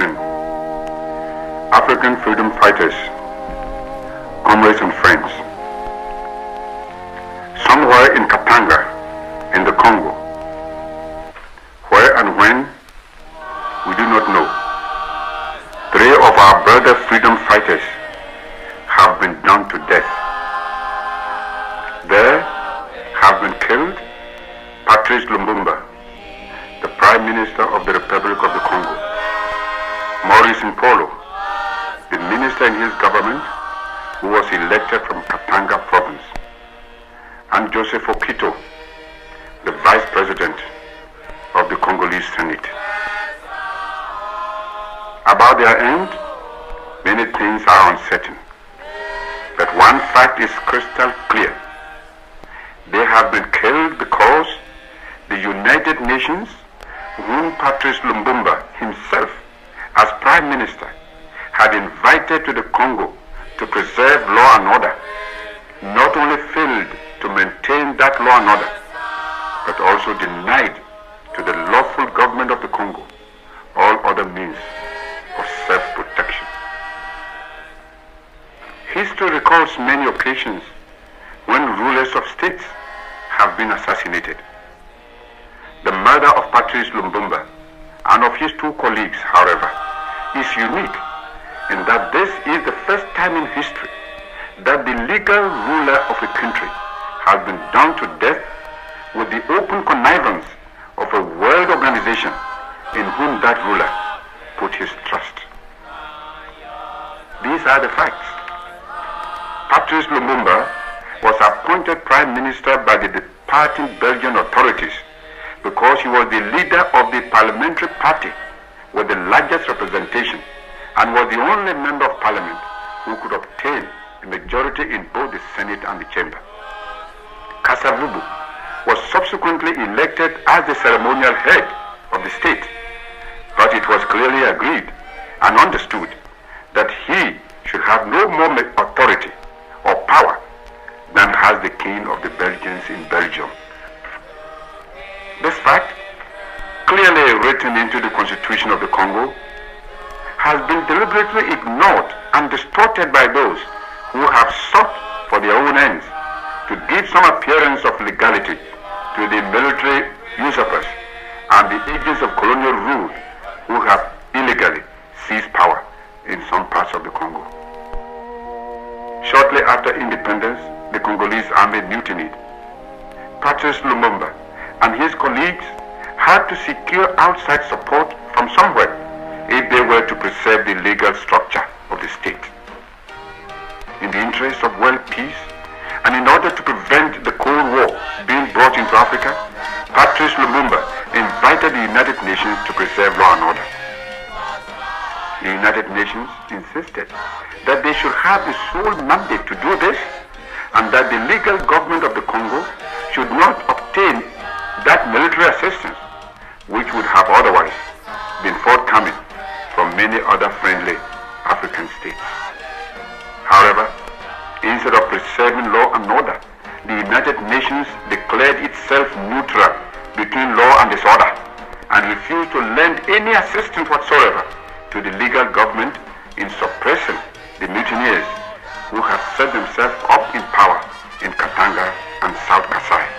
morning, African freedom fighters, comrades and friends. Somewhere in Katanga, in the Congo, where and when, we do not know, 3 of our brother freedom fighters have been done to death. There have been killed Patrice Lumumba, the Prime Minister of the Republic of the Congo, Maurice Mpolo, the minister in his government who was elected from Katanga province, and Joseph Okito, the Vice President of the Congolese Senate. About their end, many things are uncertain, but one fact is crystal clear. They have been killed because the United Nations, whom Patrice Lumumba himself, as Prime Minister, had invited to the Congo to preserve law and order, not only failed to maintain that law and order, but also denied to the lawful government of the Congo all other means of self-protection. History recalls many occasions when rulers of states have been assassinated. The murder of Patrice Lumumba and of his 2 colleagues, however, is unique in that this is the first time in history that the legal ruler of a country has been done to death with the open connivance of a world organization in whom that ruler put his trust. These are the facts. Patrice Lumumba was appointed Prime Minister by the departing Belgian authorities because he was the leader of the parliamentary party with the largest representation and was the only member of parliament who could obtain a majority in both the Senate and the chamber. Kasavubu was subsequently elected as the ceremonial head of the state, but it was clearly agreed and understood that he should have no more authority or power than has the king of the Belgians in Belgium. This fact, clearly written into the constitution of the Congo, has been deliberately ignored and distorted by those who have sought for their own ends to give some appearance of legality to the military usurpers and the agents of colonial rule who have illegally seized power in some parts of the Congo. Shortly after independence, the Congolese army mutinied. Patrice Lumumba and his colleagues had to secure outside support from somewhere if they were to preserve the legal structure of the state. In the interest of world peace and in order to prevent the Cold War being brought into Africa, Patrice Lumumba invited the United Nations to preserve law and order. The United Nations insisted that they should have the sole mandate to do this and that the legal government of the Congo should not obtain that military assistance which would have otherwise been forthcoming from many other friendly African states. However, instead of preserving law and order, the United Nations declared itself neutral between law and disorder and refused to lend any assistance whatsoever to the legal government in suppressing the mutineers who have set themselves up in power in Katanga and South Kasai.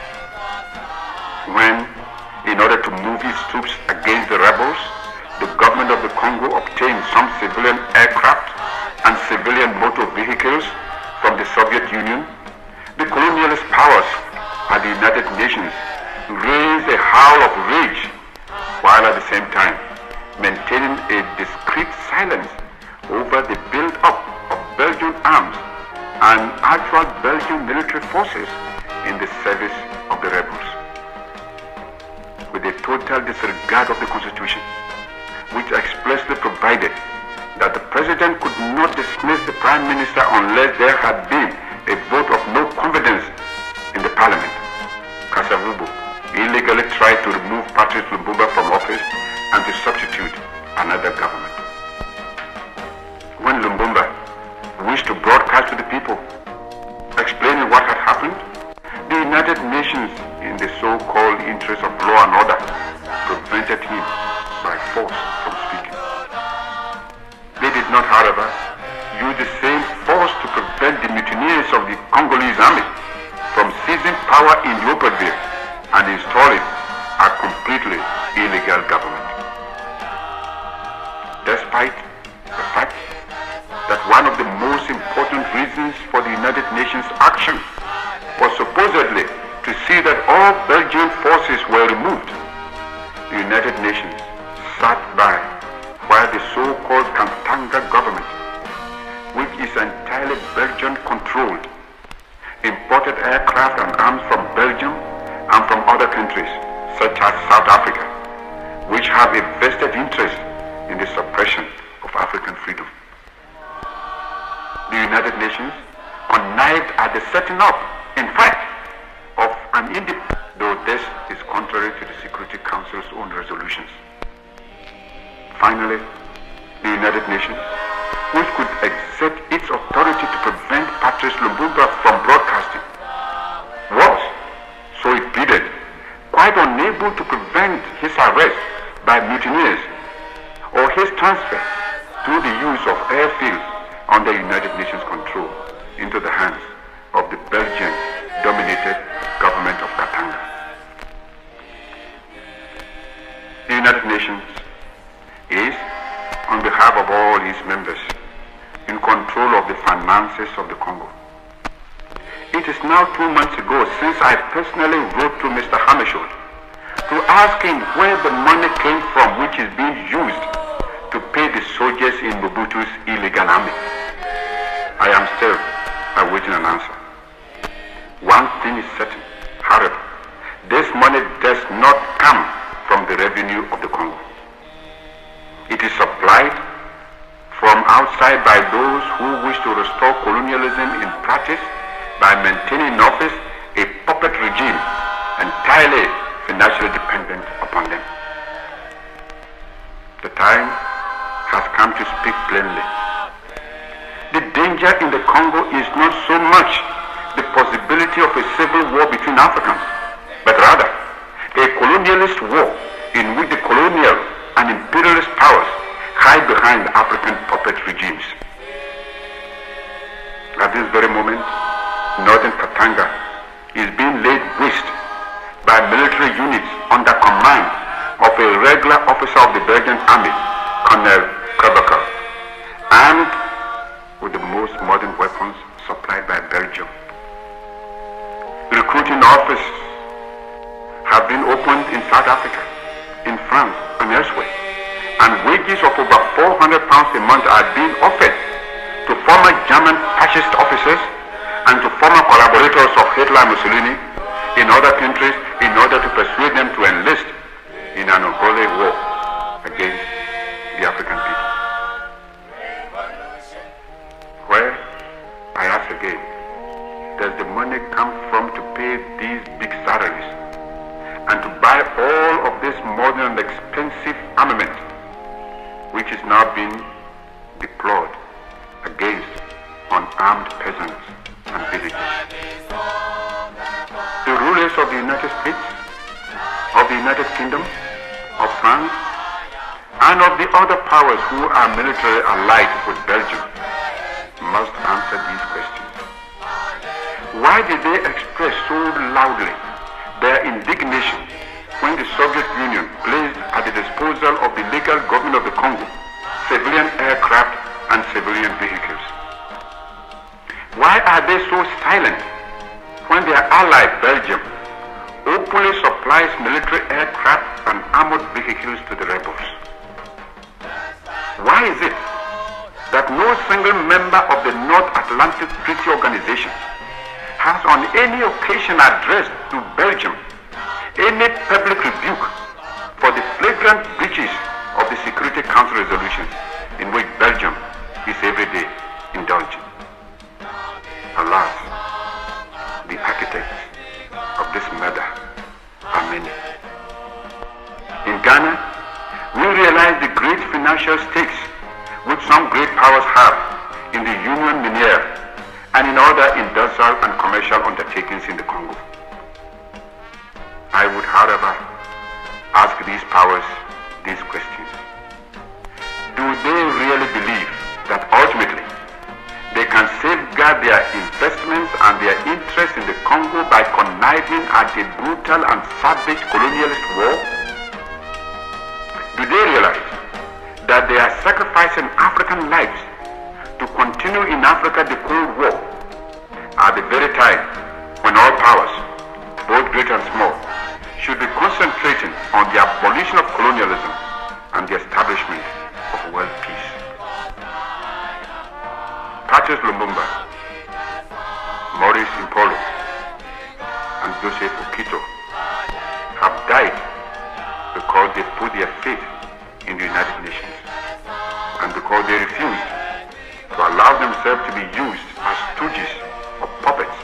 When, in order to move its troops against the rebels, the government of the Congo obtained some civilian aircraft and civilian motor vehicles from the Soviet Union, the colonialist powers at the United Nations raised a howl of rage while at the same time maintaining a discreet silence over the build-up of Belgian arms and actual Belgian military forces in the service of the rebels. With a total disregard of the Constitution, which expressly provided that the President could not dismiss the Prime Minister unless there had been a vote of no confidence in the Parliament, Kasavubu illegally tried to remove Patrice Lumumba from office and to substitute another government. When Lumumba wished to broadcast to the people, explaining what had happened, the United Nations, in the so-called interest of law and order, prevented him by force from speaking. not, however, use the same force to prevent the mutineers of the Congolese army from seizing power in Libreville and installing a completely illegal government. Despite the fact that one of the most important reasons for the United Nations action was supposedly to see that all Belgian forces were removed, the United Nations sat by while the so-called Katanga government, which is entirely Belgian-controlled, imported aircraft and arms from Belgium and from other countries, such as South Africa, which have a vested interest in the suppression of African freedom. The United Nations connived at the setting up, in fact, of an independent, though this is contrary to the Security Council's own resolutions. Finally, the United Nations, which could exert its authority to prevent Patrice Lumumba from broadcasting, was, so it pleaded, quite unable to prevent his arrest by mutineers or his transfer through the use of airfields under United Nations control into the hands of the Belgian-dominated government of Katanga. The United Nations is, on behalf of all its members, in control of the finances of the Congo. It is now 2 months ago since I personally wrote to Mr. Hammarskjöld to ask him where the money came from which is being used to pay the soldiers in Mobutu's illegal army. I am still awaiting an answer. One thing is certain, however, this money does not come from the revenue of the Congo. It is supplied from outside by those who wish to restore colonialism in practice by maintaining in office a puppet regime entirely financially dependent upon them. The time has come to speak plainly. The danger in the Congo is not so much the possibility of a civil war between Africans, but rather a colonialist war in which the colonial and imperialist powers hide behind African puppet regimes. At this very moment, northern Katanga is being laid waste by military units under command of a regular officer of the Belgian army, Colonel Nkrumah, armed with the most modern weapons supplied by Belgium. Recruiting offices have been opened in South Africa, in France, and elsewhere, and wages of over £400 a month are being offered to former German fascist officers and to former collaborators of Hitler and Mussolini in other countries in order to persuade them to enlist in an unholy war against the African people. Where, I ask again, does the money come from to pay these big salaries and to buy all of this modern and expensive armament which is now being deployed against unarmed peasants and villagers? The rulers of the United States, of the United Kingdom, of France, and of the other powers who are military allied with Belgium must answer these questions. Why did they express so loudly their indignation when the Soviet Union placed at the disposal of the legal government of the Congo civilian aircraft and civilian vehicles? Why are they so silent when their ally Belgium openly supplies military aircraft and armored vehicles to the rebels? Why is it that no single member of the North Atlantic Treaty Organization has on any occasion addressed to Belgium any public rebuke for the flagrant breaches of the Security Council resolutions in which Belgium is every day indulging? Alas, the architects of this murder are many. In Ghana, we realize the great financial stakes which some great powers have in the Union Miniere and in other industrial and commercial undertakings in the Congo. I would, however, ask these powers these questions. Do they really believe agonizing at the brutal and savage colonialist war? Do they realize that they are sacrificing African lives to continue in Africa the Cold War at the very time when all powers, both great and small, should be concentrating on the abolition of colonialism and the establishment of world peace? Patrice Lumumba, Maurice Impolo, and Joseph Okito have died because they put their faith in the United Nations and because they refused to allow themselves to be used as stooges or puppets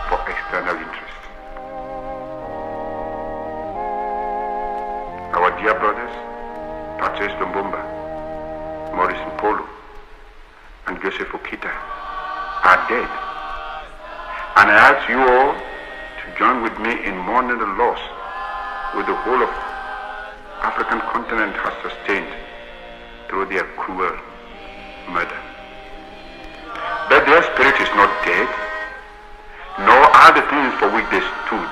for external interests. Our dear brothers, Patrice Lumumba, Maurice Impolo, and Joseph Okita are dead. And I ask you all to join with me in mourning the loss which the whole of African continent has sustained through their cruel murder. But their spirit is not dead, nor are the things for which they stood